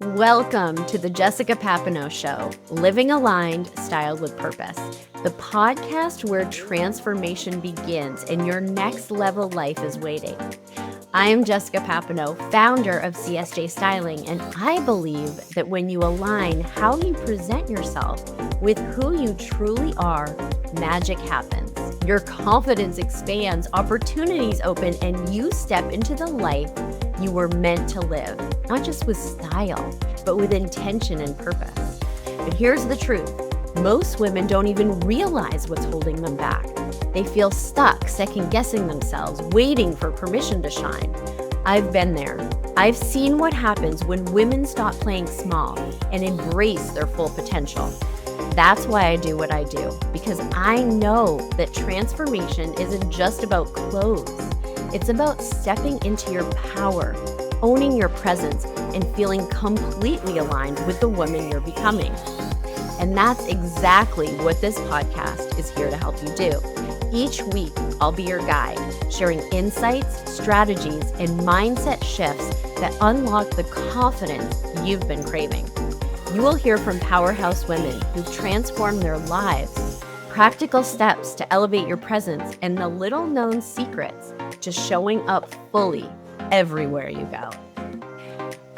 Welcome to the Jessica Papineau Show, living aligned, styled with purpose, the podcast where transformation begins and your next level life is waiting. I am Jessica Papineau, founder of CSJ Styling, and I believe that when you align how you present yourself with who you truly are, magic happens. Your confidence expands, opportunities open, and you step into the life you were meant to live, not just with style, but with intention and purpose. But here's the truth. Most women don't even realize what's holding them back. They feel stuck, second-guessing themselves, waiting for permission to shine. I've been there. I've seen what happens when women stop playing small and embrace their full potential. That's why I do what I do, because I know that transformation isn't just about clothes. It's about stepping into your power, owning your presence, and feeling completely aligned with the woman you're becoming. And that's exactly what this podcast is here to help you do. Each week, I'll be your guide, sharing insights, strategies, and mindset shifts that unlock the confidence you've been craving. You will hear from powerhouse women who've transformed their lives, practical steps to elevate your presence, and the little-known secrets to showing up fully everywhere you go.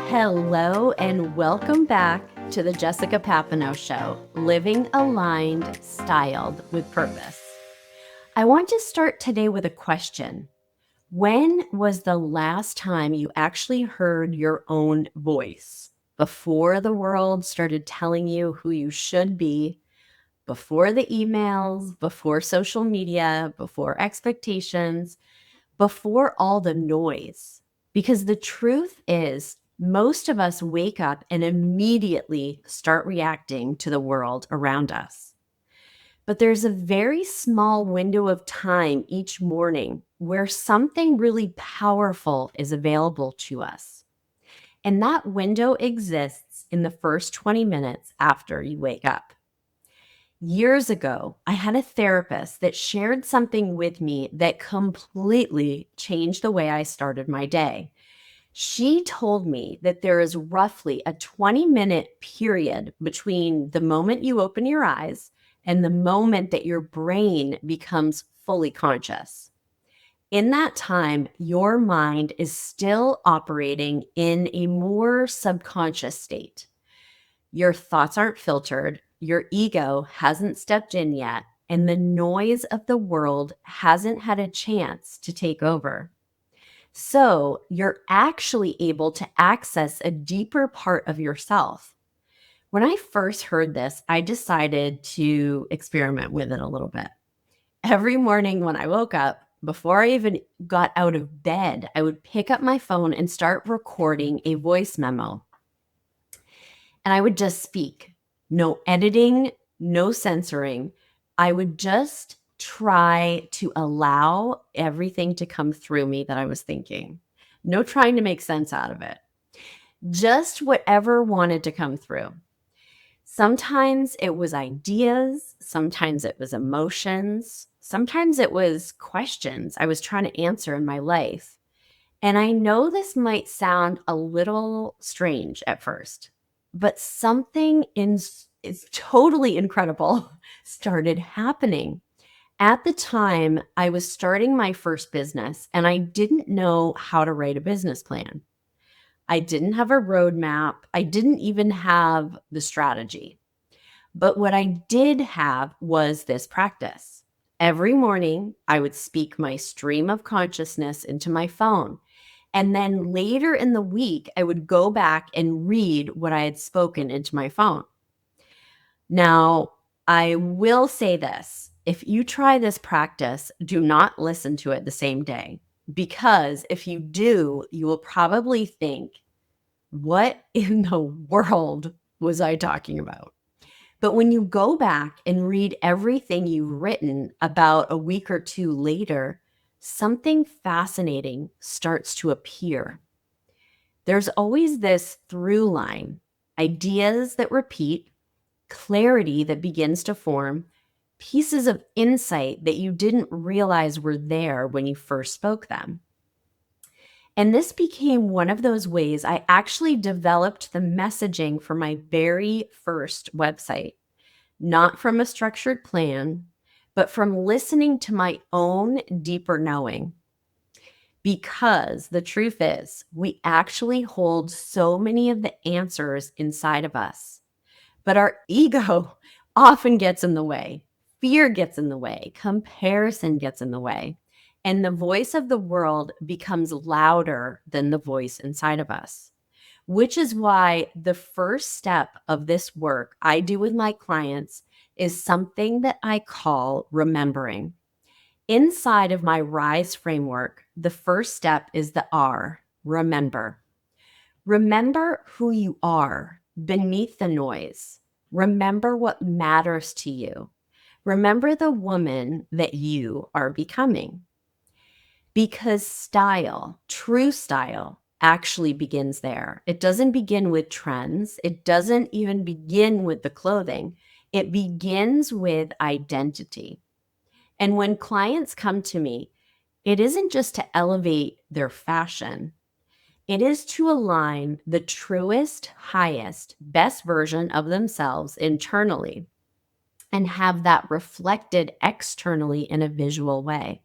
Hello, and welcome back to the Jessica Papineau Show, living aligned, styled with purpose. I want to start today with a question. When was the last time you actually heard your own voice? Before the world started telling you who you should be, before the emails, before social media, before expectations, before all the noise. Because the truth is, most of us wake up and immediately start reacting to the world around us. But there's a very small window of time each morning where something really powerful is available to us. And that window exists in the first 20 minutes after you wake up. Years ago, I had a therapist that shared something with me that completely changed the way I started my day. She told me that there is roughly a 20-minute period between the moment you open your eyes and the moment that your brain becomes fully conscious. In that time, your mind is still operating in a more subconscious state. Your thoughts aren't filtered, your ego hasn't stepped in yet, and the noise of the world hasn't had a chance to take over. So you're actually able to access a deeper part of yourself. When I first heard this, I decided to experiment with it a little bit. Every morning when I woke up, before I even got out of bed, I would pick up my phone and start recording a voice memo. And I would just speak. No editing, no censoring. I would just try to allow everything to come through me that I was thinking. No trying to make sense out of it. Just whatever wanted to come through. Sometimes it was ideas. Sometimes it was emotions. Sometimes it was questions I was trying to answer in my life. And I know this might sound a little strange at first, but something is totally incredible started happening. At the time, I was starting my first business and I didn't know how to write a business plan. I didn't have a roadmap. I didn't even have the strategy. But what I did have was this practice. Every morning, I would speak my stream of consciousness into my phone. And then later in the week, I would go back and read what I had spoken into my phone. Now, I will say this. If you try this practice, do not listen to it the same day. Because if you do, you will probably think, what in the world was I talking about? But when you go back and read everything you've written about a week or two later, something fascinating starts to appear. There's always this through line, ideas that repeat, clarity that begins to form, pieces of insight that you didn't realize were there when you first spoke them. And this became one of those ways I actually developed the messaging for my very first website, not from a structured plan, but from listening to my own deeper knowing. Because the truth is, we actually hold so many of the answers inside of us, but our ego often gets in the way. Fear gets in the way. Comparison gets in the way. And the voice of the world becomes louder than the voice inside of us, which is why the first step of this work I do with my clients is something that I call remembering. Inside of my RISE framework, the first step is the R, remember. Remember who you are beneath the noise. Remember what matters to you. Remember the woman that you are becoming. Because style, true style, actually begins there. It doesn't begin with trends. It doesn't even begin with the clothing. It begins with identity. And when clients come to me, it isn't just to elevate their fashion. It is to align the truest, highest, best version of themselves internally and have that reflected externally in a visual way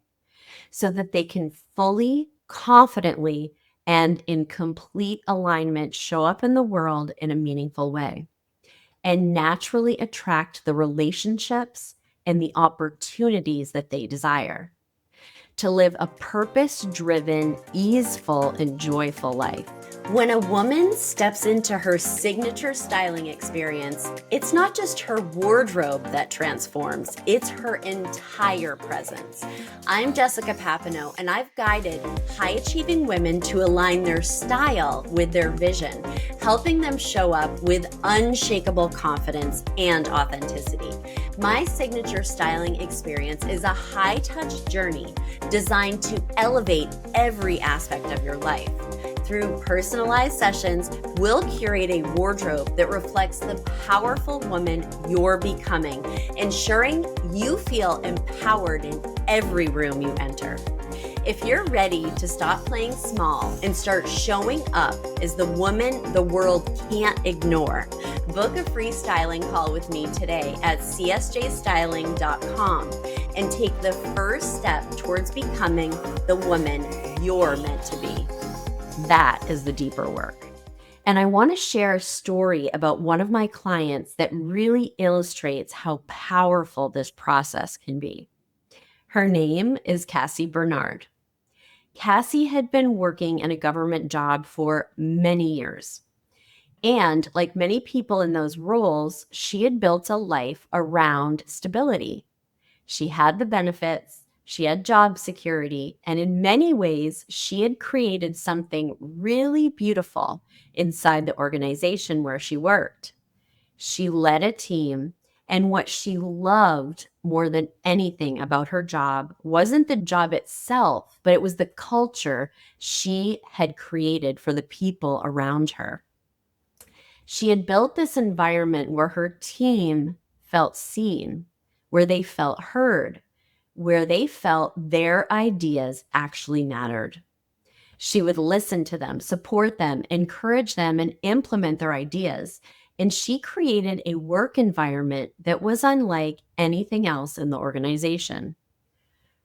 so that they can fully, confidently, and in complete alignment show up in the world in a meaningful way and naturally attract the relationships and the opportunities that they desire to live a purpose-driven, easeful, and joyful life. When a woman steps into her signature styling experience, it's not just her wardrobe that transforms, it's her entire presence. I'm Jessica Papineau, and I've guided high-achieving women to align their style with their vision, helping them show up with unshakable confidence and authenticity. My signature styling experience is a high-touch journey designed to elevate every aspect of your life. Through personalized sessions, we'll curate a wardrobe that reflects the powerful woman you're becoming, ensuring you feel empowered in every room you enter. If you're ready to stop playing small and start showing up as the woman the world can't ignore, book a free styling call with me today at csjstyling.com and take the first step towards becoming the woman you're meant to be. That is the deeper work. And I want to share a story about one of my clients that really illustrates how powerful this process can be. Her name is Cassie Bernard. Cassie had been working in a government job for many years. And like many people in those roles, she had built a life around stability. She had the benefits, she had job security, and in many ways, she had created something really beautiful inside the organization where she worked. She led a team, and what she loved more than anything about her job wasn't the job itself, but it was the culture she had created for the people around her. She had built this environment where her team felt seen, where they felt heard, where they felt their ideas actually mattered. She would listen to them, support them, encourage them, and implement their ideas. And she created a work environment that was unlike anything else in the organization.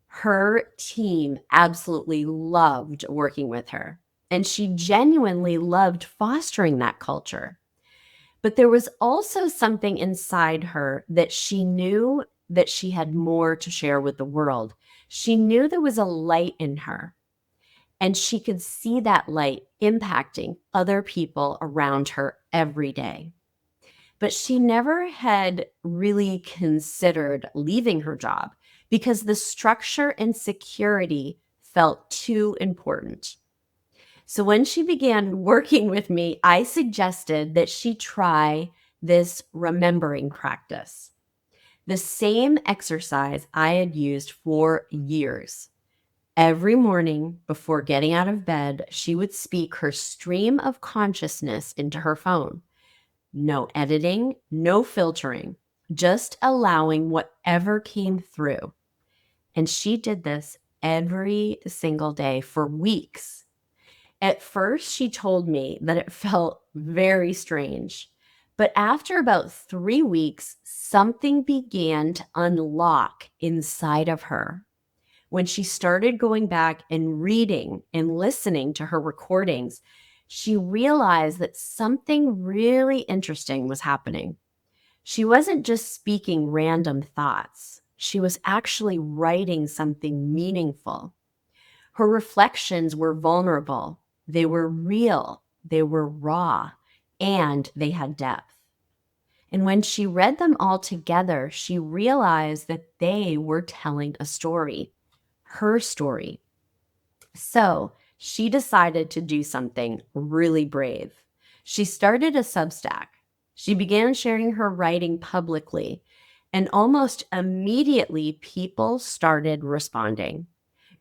Her team absolutely loved working with her, and she genuinely loved fostering that culture. But there was also something inside her that she knew that she had more to share with the world. She knew there was a light in her, and she could see that light impacting other people around her every day. But she never had really considered leaving her job because the structure and security felt too important. So when she began working with me, I suggested that she try this remembering practice. The same exercise I had used for years. Every morning before getting out of bed, she would speak her stream of consciousness into her phone. No editing, no filtering, just allowing whatever came through. And she did this every single day for weeks. At first, she told me that it felt very strange. But after about 3 weeks, something began to unlock inside of her. When she started going back and reading and listening to her recordings, she realized that something really interesting was happening. She wasn't just speaking random thoughts. She was actually writing something meaningful. Her reflections were vulnerable. They were real. They were raw, and they had depth. And when she read them all together, she realized that they were telling a story, her story. So she decided to do something really brave. She started a Substack. She began sharing her writing publicly, and almost immediately people started responding.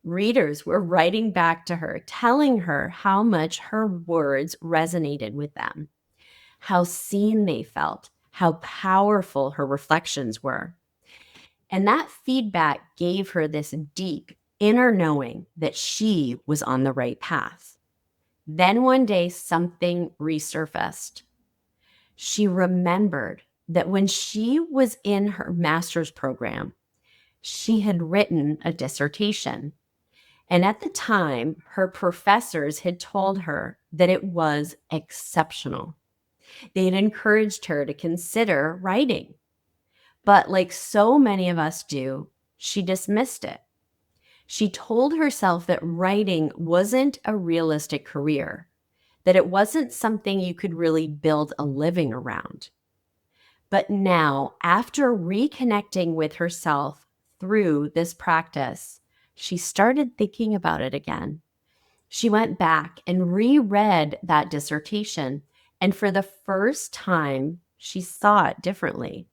Readers were writing back to her, telling her how much her words resonated with them, how seen they felt, how powerful her reflections were. And that feedback gave her this deep inner knowing that she was on the right path. Then one day, something resurfaced. She remembered that when she was in her master's program, she had written a dissertation. And at the time, her professors had told her that it was exceptional. They had encouraged her to consider writing. But like so many of us do, she dismissed it. She told herself that writing wasn't a realistic career, that it wasn't something you could really build a living around. But now, after reconnecting with herself through this practice, she started thinking about it again. She went back and reread that dissertation, and for the first time, she saw it differently.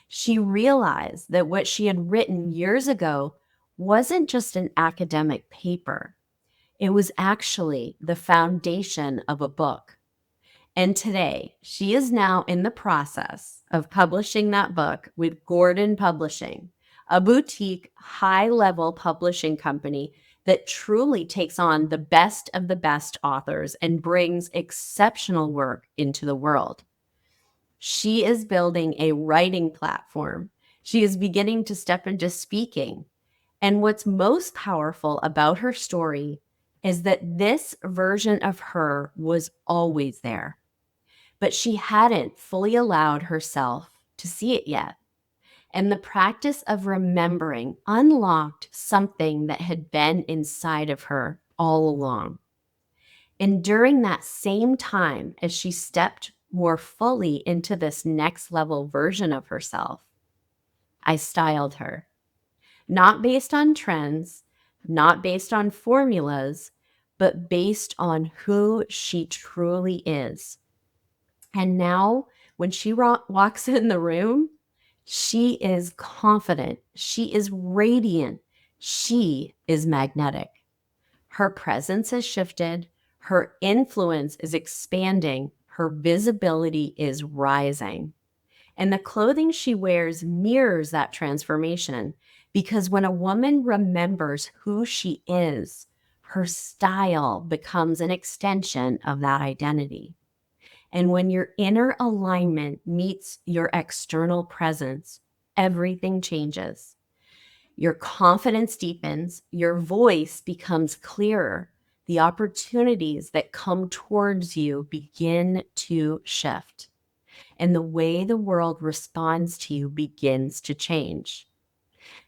She realized that what she had written years ago wasn't just an academic paper. It was actually the foundation of a book. And today, she is now in the process of publishing that book with Gordon Publishing, a boutique, high-level publishing company that truly takes on the best of the best authors and brings exceptional work into the world. She is building a writing platform. She is beginning to step into speaking. And what's most powerful about her story is that this version of her was always there, but she hadn't fully allowed herself to see it yet. And the practice of remembering unlocked something that had been inside of her all along. And during that same time, as she stepped more fully into this next level version of herself, I styled her. Not based on trends, not based on formulas, but based on who she truly is. And now, when she walks in the room, she is confident. She is radiant. She is magnetic. Her presence has shifted. Her influence is expanding. Her visibility is rising. And the clothing she wears mirrors that transformation, because when a woman remembers who she is, her style becomes an extension of that identity. And when your inner alignment meets your external presence, everything changes. Your confidence deepens, your voice becomes clearer, the opportunities that come towards you begin to shift, and the way the world responds to you begins to change.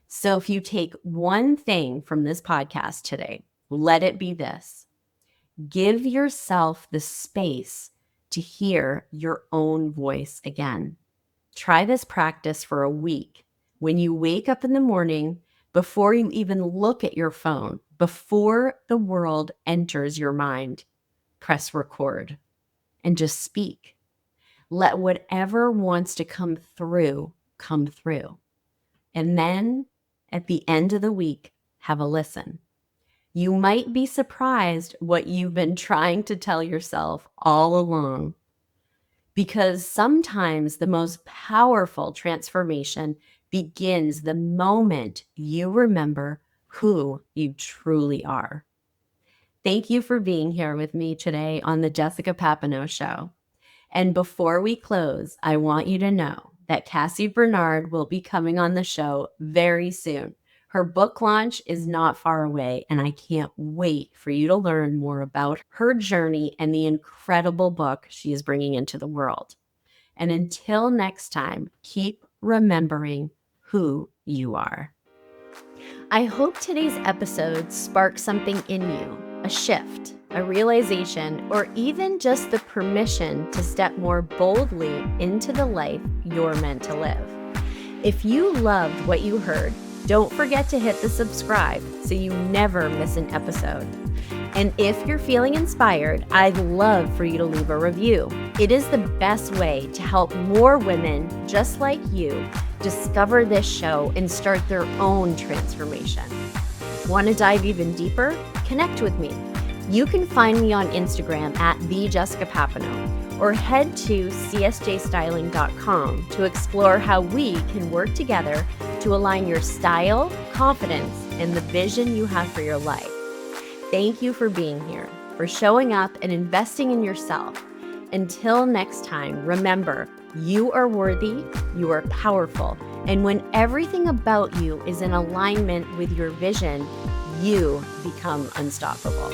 So if you take one thing from this podcast today, let it be this: give yourself the space to hear your own voice again. Try this practice for a week. When you wake up in the morning, before you even look at your phone, before the world enters your mind, press record and just speak. Let whatever wants to come through, come through. And then at the end of the week, have a listen. You might be surprised what you've been trying to tell yourself all along. Because sometimes the most powerful transformation begins the moment you remember who you truly are. Thank you for being here with me today on the Jessica Papineau Show. And before we close, I want you to know that Cassie Bernard will be coming on the show very soon. Her book launch is not far away, and I can't wait for you to learn more about her journey and the incredible book she is bringing into the world. And until next time, keep remembering who you are. I hope today's episode sparked something in you, a shift, a realization, or even just the permission to step more boldly into the life you're meant to live. If you loved what you heard, don't forget to hit the subscribe so you never miss an episode. And if you're feeling inspired, I'd love for you to leave a review. It is the best way to help more women just like you discover this show and start their own transformation. Want to dive even deeper? Connect with me. You can find me on Instagram at @thejessicapapineau or head to csjstyling.com to explore how we can work together to align your style, confidence, and the vision you have for your life. Thank you for being here, for showing up and investing in yourself. Until next time, remember, you are worthy, you are powerful, and when everything about you is in alignment with your vision, you become unstoppable.